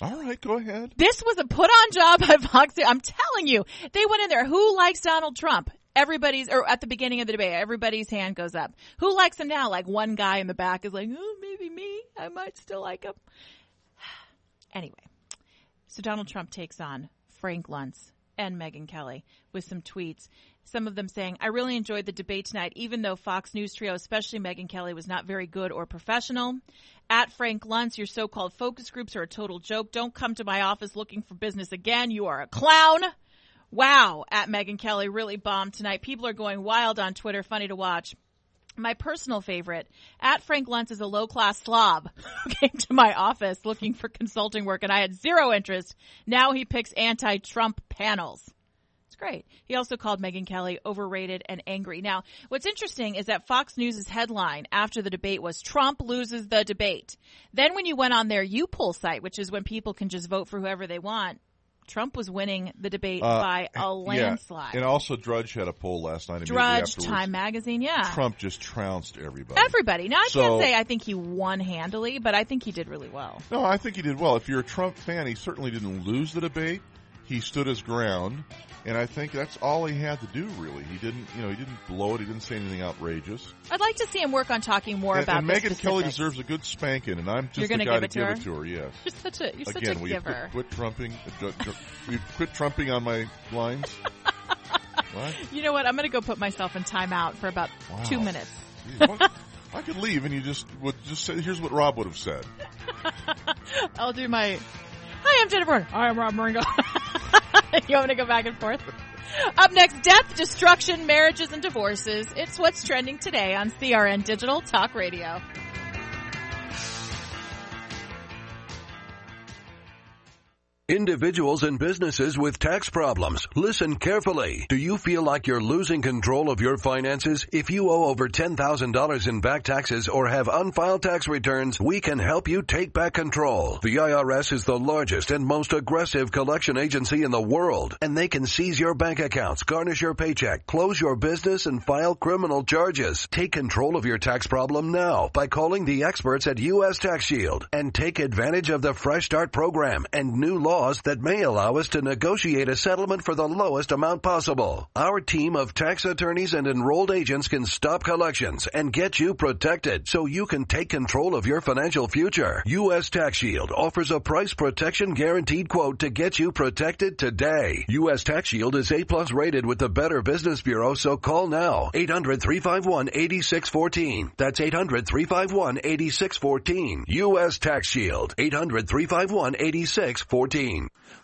All right, go ahead. This was a put-on job by Fox News. I'm telling you. They went in there. Who likes Donald Trump? At the beginning of the debate, everybody's hand goes up. Who likes him now? Like one guy in the back is like, oh, maybe me. I might still like him. Anyway, so Donald Trump takes on Frank Luntz and Megyn Kelly with some tweets. Some of them saying, I really enjoyed the debate tonight, even though Fox News trio, especially Megyn Kelly, was not very good or professional. At Frank Luntz, your so-called focus groups are a total joke. Don't come to my office looking for business again. You are a clown. Wow, at Megyn Kelly, really bombed tonight. People are going wild on Twitter. Funny to watch. My personal favorite, at Frank Luntz, is a low-class slob who came to my office looking for consulting work, and I had zero interest. Now he picks anti-Trump panels. It's great. He also called Megyn Kelly overrated and angry. Now, what's interesting is that Fox News' headline after the debate was Trump loses the debate. Then when you went on their U-Poll site, which is when people can just vote for whoever they want, Trump was winning the debate by a landslide. Yeah. And also Drudge had a poll last night. Drudge, Time Magazine, yeah. Trump just trounced everybody. Everybody. Now, I can't say I think he won handily, but I think he did really well. No, I think he did well. If you're a Trump fan, he certainly didn't lose the debate. He stood his ground, and I think that's all he had to do, really. He didn't blow it. He didn't say anything outrageous. I'd like to see him work on talking more about and Megyn Kelly deserves a good spanking, and I'm just the guy to give it to her. Yes. You're such a giver. Quit trumping. Will you quit trumping on my lines? What? You know what? I'm going to go put myself in timeout for about 2 minutes. Jeez, I could leave, and you just would just say, here's what Rob would have said. I'll do my, hi, I'm Jennifer. Hi, I'm Rob Maringo. You want me to go back and forth? Up next, death, destruction, marriages, and divorces. It's what's trending today on CRN Digital Talk Radio. Individuals and businesses with tax problems, listen carefully. Do you feel like you're losing control of your finances? If you owe over $10,000 in back taxes or have unfiled tax returns, we can help you take back control. The IRS is the largest and most aggressive collection agency in the world, and they can seize your bank accounts, garnish your paycheck, close your business, and file criminal charges. Take control of your tax problem now by calling the experts at U.S. Tax Shield and take advantage of the Fresh Start program and new laws that may allow us to negotiate a settlement for the lowest amount possible. Our team of tax attorneys and enrolled agents can stop collections and get you protected so you can take control of your financial future. U.S. Tax Shield offers a price protection guaranteed quote to get you protected today. U.S. Tax Shield is A+ rated with the Better Business Bureau, so call now. 800-351-8614. That's 800-351-8614. U.S. Tax Shield. 800-351-8614.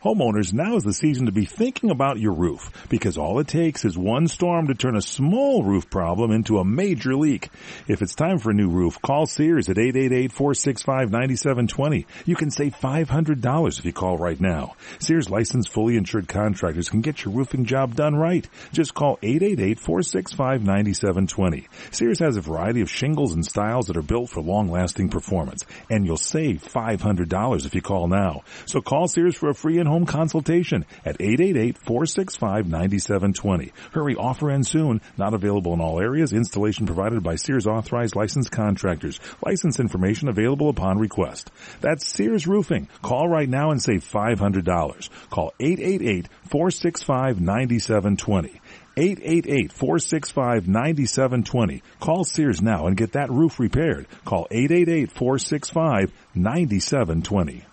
Homeowners, now is the season to be thinking about your roof, because all it takes is one storm to turn a small roof problem into a major leak. If it's time for a new roof, call Sears at 888-465-9720. You can save $500 if you call right now. Sears licensed, fully insured contractors can get your roofing job done right. Just call 888-465-9720. Sears has a variety of shingles and styles that are built for long-lasting performance, and you'll save $500 if you call now. So call Sears for a free in-home consultation at 888-465-9720. Hurry, offer ends soon. Not available in all areas. Installation provided by Sears authorized licensed contractors. License information available upon request. That's Sears Roofing. Call right now and save $500. Call 888-465-9720. 888-465-9720. Call Sears now and get that roof repaired. Call 888-465-9720.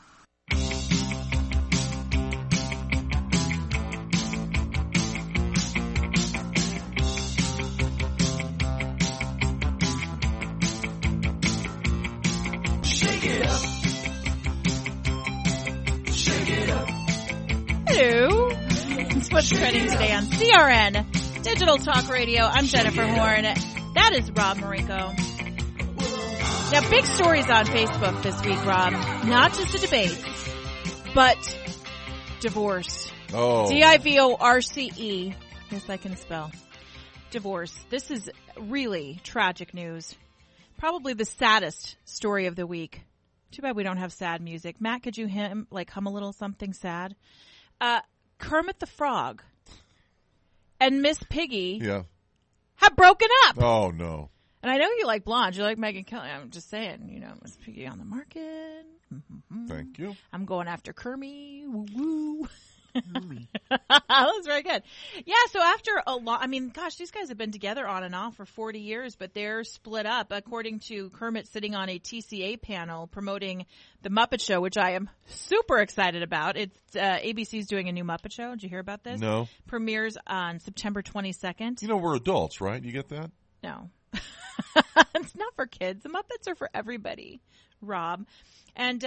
Hello. It's what's trending today on CRN Digital Talk Radio. I'm Jennifer Horn. That is Rob Marinko. Now, big stories on Facebook this week, Rob. Not just a debate, but divorce. Oh. D-I-V-O-R-C-E. Yes, I can spell. Divorce. This is really tragic news. Probably the saddest story of the week. Too bad we don't have sad music. Matt, could you hum a little something sad? Kermit the Frog and Miss Piggy have broken up. Oh, no. And I know you like blondes. You like Megyn Kelly. I'm just saying, Miss Piggy on the market. Mm-hmm. Thank you. I'm going after Kermit. Woo-woo. That was very good. Yeah, so after a long, these guys have been together on and off for 40 years, but they're split up. According to Kermit sitting on a TCA panel promoting The Muppet Show, which I am super excited about. It's ABC's doing a new Muppet Show. Did you hear about this? No. Premieres on September 22nd. We're adults, right? You get that? No. It's not for kids. The Muppets are for everybody, Rob. And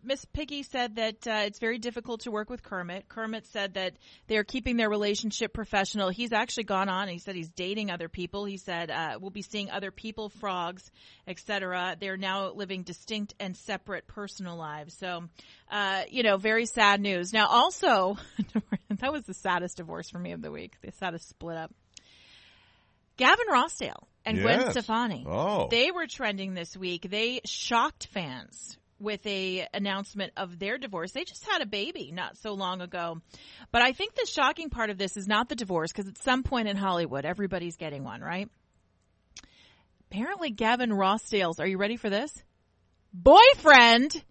Miss Piggy said that it's very difficult to work with Kermit. Kermit said that they're keeping their relationship professional. He's actually gone on. He said he's dating other people. He said we'll be seeing other people, frogs, etc. They're now living distinct and separate personal lives. So, very sad news. Now, also, that was the saddest divorce for me of the week, the saddest split up. Gavin Rossdale and Gwen Stefani. Oh. They were trending this week. They shocked fans with a announcement of their divorce. They just had a baby not so long ago. But I think the shocking part of this is not the divorce, because at some point in Hollywood, everybody's getting one, right? Apparently Gavin Rossdale's, are you ready for this? Boyfriend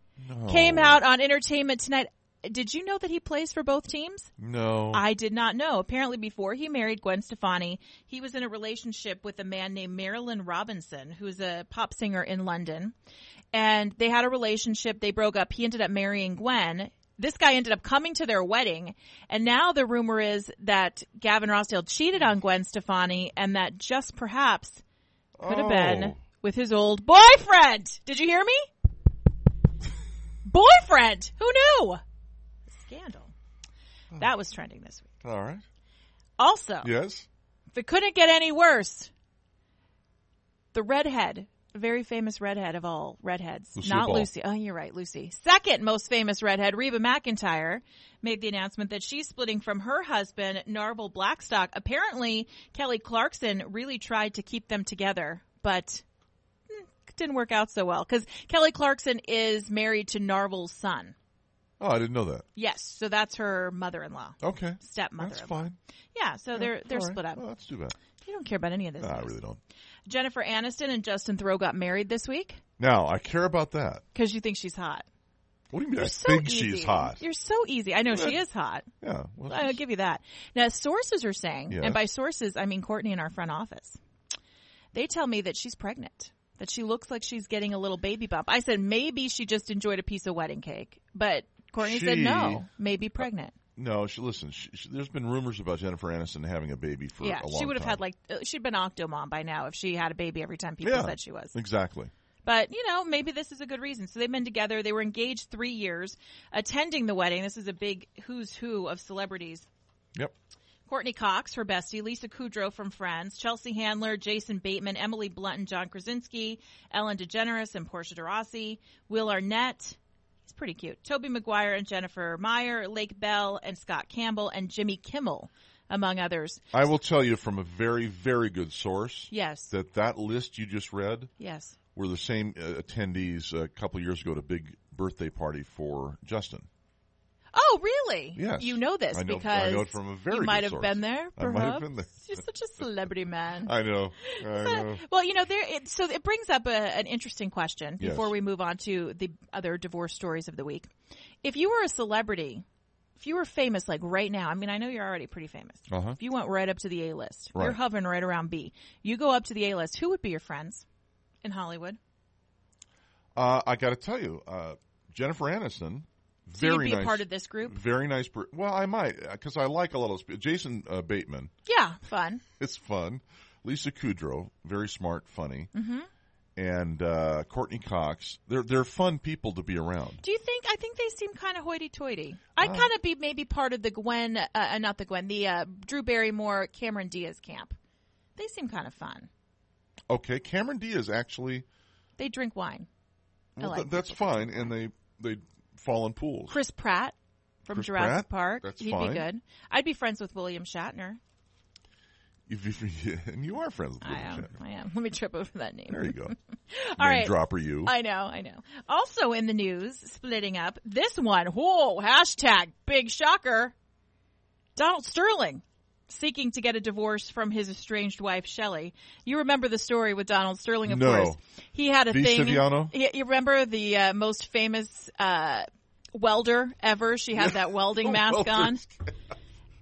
came out on Entertainment Tonight. Did you know that he plays for both teams? No. I did not know. Apparently before he married Gwen Stefani, he was in a relationship with a man named Marilyn Robinson, who's a pop singer in London. And they had a relationship. They broke up. He ended up marrying Gwen. This guy ended up coming to their wedding. And now the rumor is that Gavin Rossdale cheated on Gwen Stefani, and that just perhaps could have been with his old boyfriend. Did you hear me? boyfriend. Who knew? Scandal. That was trending this week. All right. Also, yes, if it couldn't get any worse, the redhead, a very famous redhead of all redheads, not Lucy. Oh, you're right, Lucy. Second most famous redhead, Reba McEntire, made the announcement that she's splitting from her husband, Narvel Blackstock. Apparently, Kelly Clarkson really tried to keep them together, but it didn't work out so well because Kelly Clarkson is married to Narvel's son. Oh, I didn't know that. Yes, so that's her mother-in-law. Okay. Stepmother. That's fine. Yeah, so they're split up. Well, that's too bad. You don't care about any of this. No, I really don't. Jennifer Aniston and Justin Theroux got married this week. Now, I care about that. Because you think she's hot. What do you mean I think she's hot? You're so easy. I know she is hot. Yeah. Well, I'll give you that. Now, sources are saying, Yes. and by sources, I mean Courtney in our front office, they tell me that she's pregnant, that she looks like she's getting a little baby bump. I said maybe she just enjoyed a piece of wedding cake, but Courtney said no, maybe pregnant. No, listen, there's been rumors about Jennifer Aniston having a baby for a long time. Yeah, she would have had she'd been Octomom by now if she had a baby every time people said she was. Exactly. But, maybe this is a good reason. So they've been together. They were engaged 3 years, attending the wedding. This is a big who's who of celebrities. Yep. Courtney Cox, her bestie, Lisa Kudrow from Friends, Chelsea Handler, Jason Bateman, Emily Blunt and John Krasinski, Ellen DeGeneres and Portia de Rossi, Will Arnett. He's pretty cute. Tobey Maguire and Jennifer Meyer, Lake Bell and Scott Campbell, and Jimmy Kimmel, among others. I will tell you from a very, very good source. Yes. That list you just read. Yes. Were the same attendees a couple years ago at a big birthday party for Justin. Oh, really? Yes. You know this because I know it from a very you might good have source. been there, perhaps. I might have been there. You're such a celebrity man. I know. Well, so it brings up an interesting question before we move on to the other divorce stories of the week. If you were a celebrity, if you were famous like right now, I mean, I know you're already pretty famous. Uh-huh. If you went right up to the A-list, right. You're hovering right around B. You go up to the A-list, who would be your friends in Hollywood? I got to tell you, Jennifer Aniston. So you'd be a part of this group? Very nice. Well, I might, because I like a lot of Jason Bateman. Yeah, fun. It's fun. Lisa Kudrow, very smart, funny. Mm-hmm. And Courtney Cox. They're fun people to be around. Do you think? I think they seem kind of hoity-toity. I'd kind of be maybe part of the the Drew Barrymore, Cameron Diaz camp. They seem kind of fun. Okay, Cameron Diaz actually. They drink wine. Well, that's fine, and they fall in pools. Chris Pratt from Jurassic Park. He'd fine. Be good. I'd be friends with William Shatner. And you are friends with William Shatner. I am. Let me trip over that name. There you go. All right. Dropper you. I know. Also in the news, splitting up, this one, hashtag big shocker. Donald Sterling seeking to get a divorce from his estranged wife, Shelley. You remember the story with Donald Sterling, of course. He had a thing. You remember the most famous welder ever? She had that welding mask on.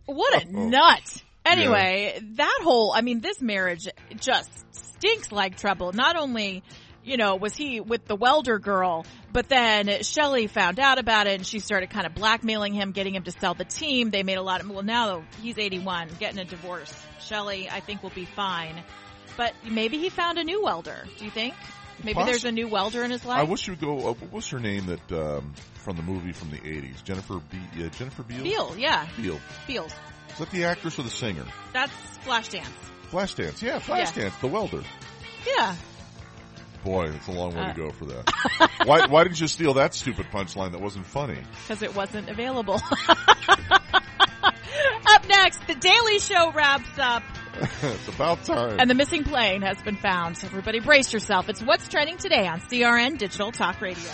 What a nut. Anyway, this marriage just stinks like trouble. Not only, was he with the welder girl, but then Shelley found out about it and she started kind of blackmailing him, getting him to sell the team. They made now he's 81, getting a divorce. Shelley, I think, will be fine. But maybe he found a new welder. Do you think? Maybe there's a new welder in his life? I wish you would go, what was her name that, from the movie from the 80s? Jennifer Beals? Beals, yeah. Beals. Is that the actress or the singer? That's Flashdance. Flashdance, yeah, Flashdance, the welder. Yeah. Boy, it's a long way to go for that. Why didn't you steal that stupid punchline that wasn't funny? Because it wasn't available. Up next, The Daily Show wraps up. It's about time. And the missing plane has been found. So everybody brace yourself. It's What's Trending Today on CRN Digital Talk Radio.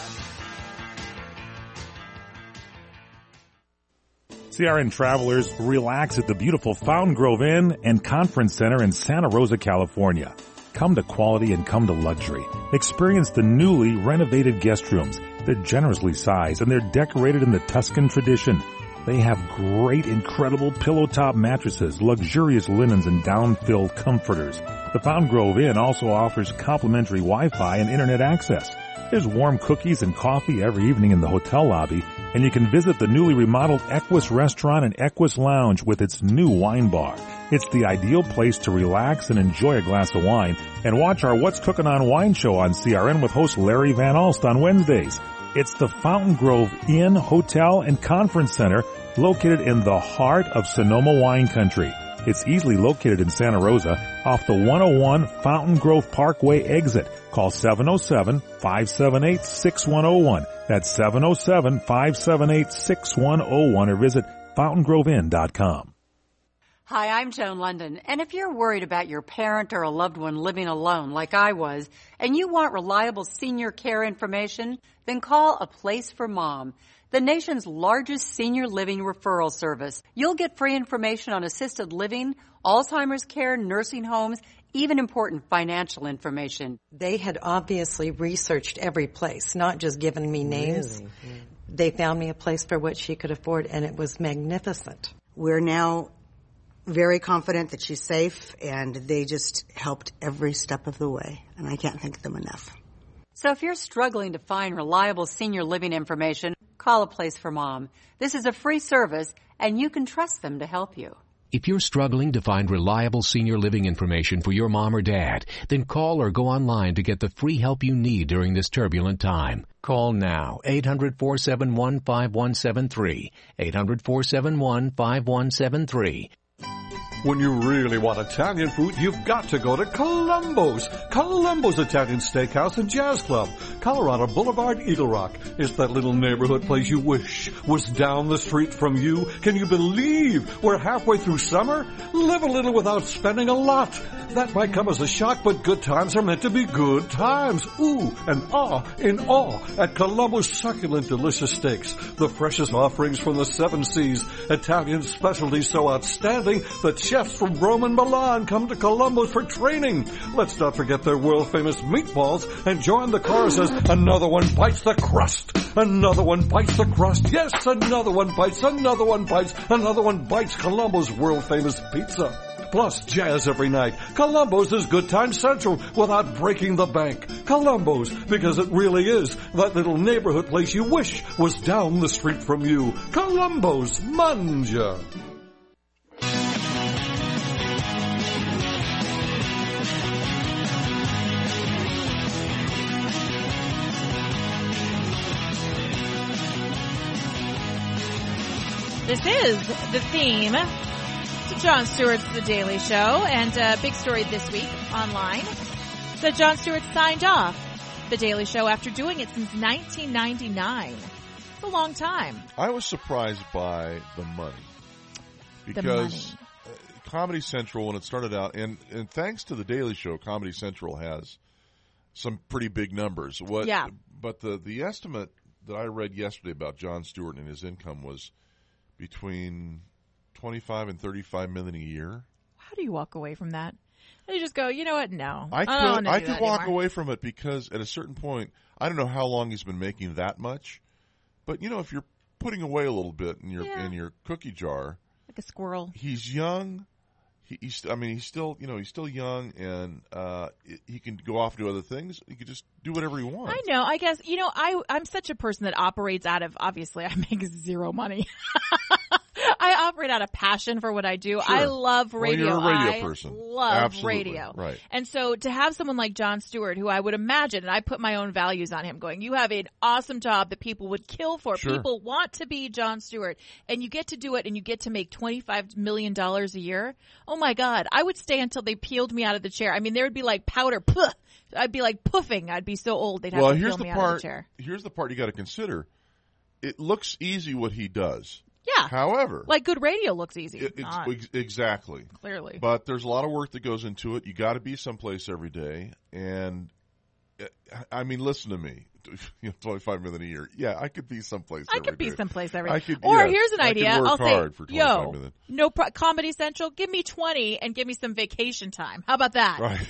CRN travelers, relax at the beautiful Fountain Grove Inn and Conference Center in Santa Rosa, California. Come to quality and come to luxury. Experience the newly renovated guest rooms. They're generously sized and they're decorated in the Tuscan tradition. They have great, incredible pillow-top mattresses, luxurious linens, and down-filled comforters. The Fountain Grove Inn also offers complimentary Wi-Fi and internet access. There's warm cookies and coffee every evening in the hotel lobby, and you can visit the newly remodeled Equus Restaurant and Equus Lounge with its new wine bar. It's the ideal place to relax and enjoy a glass of wine and watch our What's Cooking on Wine show on CRN with host Larry Van Alst on Wednesdays. It's the Fountain Grove Inn, Hotel, and Conference Center located in the heart of Sonoma wine country. It's easily located in Santa Rosa off the 101 Fountain Grove Parkway exit. Call 707-578-6101. That's 707-578-6101 or visit fountaingroveinn.com. Hi, I'm Joan London, and if you're worried about your parent or a loved one living alone like I was, and you want reliable senior care information, then call A Place for Mom, the nation's largest senior living referral service. You'll get free information on assisted living, Alzheimer's care, nursing homes, even important financial information. They had obviously researched every place, not just given me names. Really? They found me a place for what she could afford, and it was magnificent. We're now very confident that she's safe, and they just helped every step of the way, and I can't thank them enough. So if you're struggling to find reliable senior living information, call A Place for Mom. This is a free service, and you can trust them to help you. If you're struggling to find reliable senior living information for your mom or dad, then call or go online to get the free help you need during this turbulent time. Call now, 800-471-5173, 800-471-5173. When you really want Italian food, you've got to go to Columbo's. Columbo's Italian Steakhouse and Jazz Club. Colorado Boulevard, Eagle Rock. It's that little neighborhood place you wish was down the street from you. Can you believe we're halfway through summer? Live a little without spending a lot. That might come as a shock, but good times are meant to be good times. Ooh, and in awe at Columbo's succulent, delicious steaks. The freshest offerings from the 7 Seas. Italian specialties so outstanding that chefs from Rome and Milan come to Columbo's for training. Let's not forget their world-famous meatballs and join the chorus as another one bites the crust. Another one bites the crust. Yes, another one bites, another one bites, another one bites Columbo's world-famous pizza. Plus jazz every night. Columbo's is Good Time Central without breaking the bank. Columbo's, because it really is that little neighborhood place you wish was down the street from you. Columbo's, manja. This is the theme to Jon Stewart's The Daily Show, and a big story this week online that Jon Stewart signed off The Daily Show after doing it since 1999. It's a long time. I was surprised by the money. Because Comedy Central, when it started out, and thanks to The Daily Show, Comedy Central has some pretty big numbers. But the estimate that I read yesterday about Jon Stewart and his income was between $25 and $35 million a year. How do you walk away from that? And you just go, you know what? No, I could walk away from it because at a certain point, I don't know how long he's been making that much, but if you're putting away a little bit in your cookie jar, like a squirrel. He's young. He's still young, and he can go off and do other things. He can just do whatever he wants. I know. I guess, I'm such a person that operates out of, obviously, I make zero money. I operate out of passion for what I do. Sure. I love radio. Well, you're a radio person. Love Absolutely. radio. Right. And so to have someone like Jon Stewart, who I would imagine, and I put my own values on him, going, you have an awesome job that people would kill for. Sure. People want to be Jon Stewart, and you get to do it, and you get to make $25 million a year. Oh my God. I would stay until they peeled me out of the chair. I mean, there would be like powder. Puh. I'd be like puffing. I'd be so old they'd have to peel me out of the chair. Here's the part you got to consider. It looks easy what he does. Yeah. However, like good radio looks easy. Exactly. Clearly. But there's a lot of work that goes into it. You got to be someplace every day. And I mean, listen to me. $25 million a year. Yeah, I could be someplace every day. I could be someplace every day. Or here's an idea. I'll say, $25 million. Comedy Central, give me 20 and give me some vacation time. How about that? Right.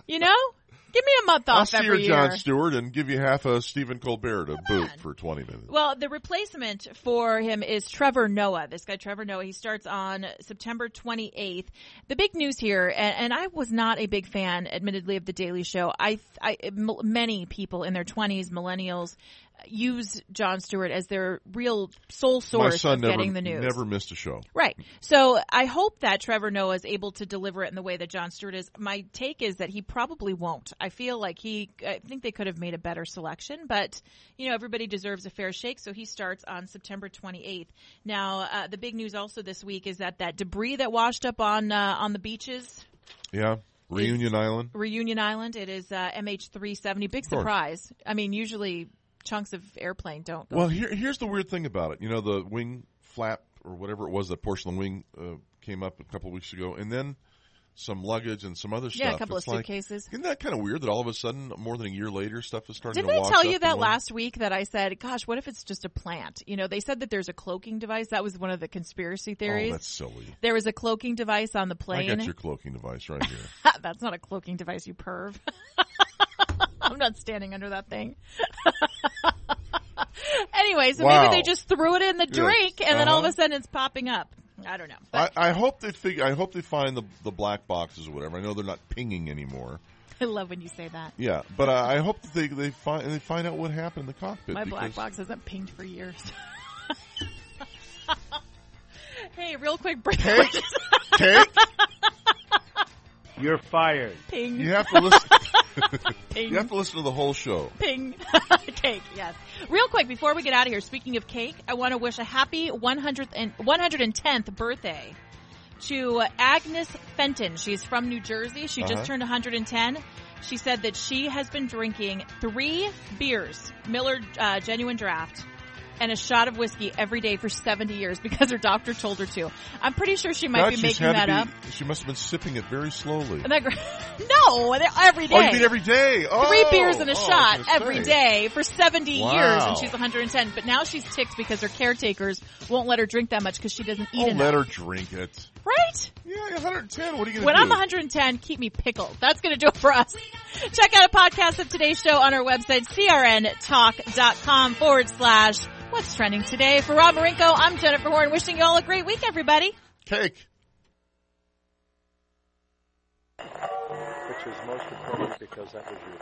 Give me a month off every year. I'll see Jon Stewart and give you half a Stephen Colbert to boot for 20 minutes. Well, the replacement for him is Trevor Noah. This guy, Trevor Noah, he starts on September 28th. The big news here, and I was not a big fan, admittedly, of The Daily Show. Many people in their 20s, millennials, use Jon Stewart as their real sole source of getting the news. Never missed a show. Right. So I hope that Trevor Noah is able to deliver it in the way that Jon Stewart is. My take is that he probably won't. I feel like I think they could have made a better selection, but everybody deserves a fair shake. So he starts on September 28th. Now, the big news also this week is that debris that washed up on the beaches. Yeah. Reunion Island. It is MH370. Big surprise. I mean, usually chunks of airplane don't go. Well, here's the weird thing about it. The wing flap or whatever it was, that portion of the wing came up a couple of weeks ago, and then some luggage and some other stuff. Yeah, a couple of suitcases. Isn't that kind of weird that all of a sudden, more than a year later, stuff is starting to wash up? Didn't I tell you that last week that I said, gosh, what if it's just a plant? They said that there's a cloaking device. That was one of the conspiracy theories. Oh, that's silly. There was a cloaking device on the plane. I got your cloaking device right here. That's not a cloaking device, you perv. I'm not standing under that thing. Anyway, so maybe they just threw it in the drink, and then all of a sudden it's popping up. I don't know. I hope they find the black boxes or whatever. I know they're not pinging anymore. I love when you say that. Yeah, but I hope that they find out what happened in the cockpit. My black box hasn't pinged for years. Hey, real quick break. Cake? You're fired. Ping. You have to listen. Ping. You have to listen to the whole show. Ping. Cake, yes. Real quick, before we get out of here, speaking of cake, I want to wish a happy 110th birthday to Agnes Fenton. She's from New Jersey. She just turned 110. She said that she has been drinking 3 beers, Miller Genuine Draft, and a shot of whiskey every day for 70 years because her doctor told her to. I'm pretty sure she might be making that up. She must have been sipping it very slowly. No, every day. Oh, you mean every day? 3 beers and a shot every day for 70 years, and she's 110. But now she's ticked because her caretakers won't let her drink that much because she doesn't eat enough. Let her drink it. Right? Yeah, 110. What are you going to do? When I'm 110, keep me pickled. That's going to do it for us. Check out a podcast of today's show on our website, crntalk.com/What's Trending Today. For Rob Marinko, I'm Jennifer Horn, wishing you all a great week, everybody. Cake. Which is most important because that was your